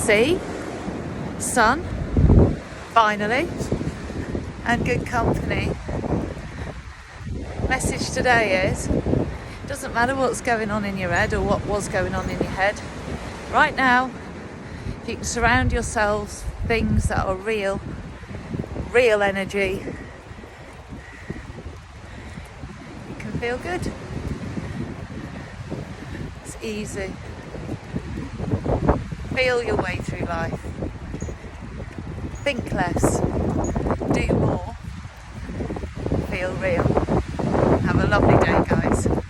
sea, sun, finally, and good company. Message today is, it doesn't matter what's going on in your head or what was going on in your head. Right now, if you can surround yourselves with things that are real energy, you can feel good. It's easy. Feel your way through life. Think less. Do more. Feel real. Have a lovely day, guys.